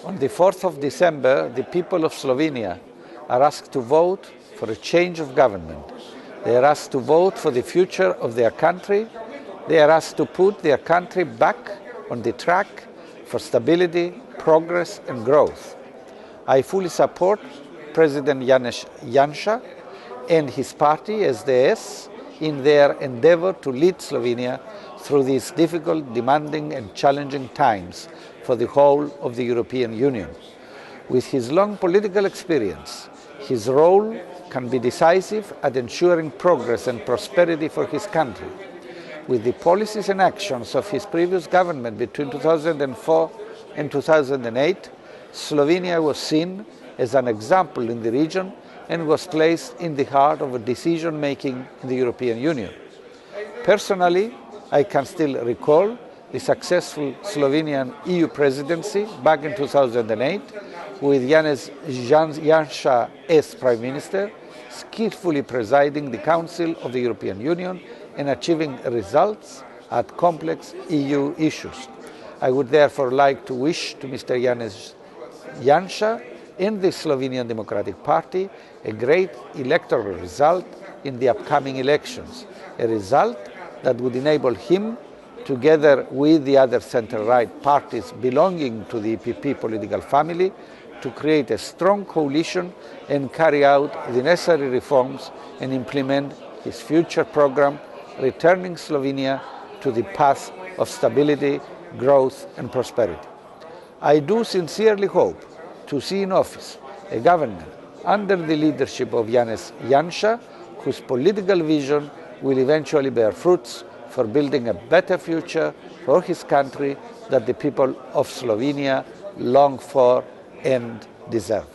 On the 4th of December, the people of Slovenia are asked to vote for a change of government. They are asked to vote for the future of their country. They are asked to put their country back on the track for stability, progress and growth. I fully support President Ioannis Janša and his party, SDS, in their endeavor to lead Slovenia through these difficult, demanding and challenging times for the whole of the European Union. With his long political experience, his role can be decisive at ensuring progress and prosperity for his country. With the policies and actions of his previous government between 2004 and 2008, Slovenia was seen as an example in the region and was placed in the heart of decision-making in the European Union. Personally, I can still recall the successful Slovenian EU presidency back in 2008 with Ioannis Janša as Prime Minister, skillfully presiding the Council of the European Union and achieving results at complex EU issues. I would therefore like to wish to Mr. Ioannis Janša and the Slovenian Democratic Party a great electoral result in the upcoming elections, a result that would enable him, together with the other centre-right parties belonging to the EPP political family, to create a strong coalition and carry out the necessary reforms and implement his future programme, returning Slovenia to the path of stability, growth and prosperity. I do sincerely hope to see in office a government under the leadership of Ioannis Janša, whose political vision will eventually bear fruits for building a better future for his country that the people of Slovenia long for and deserve.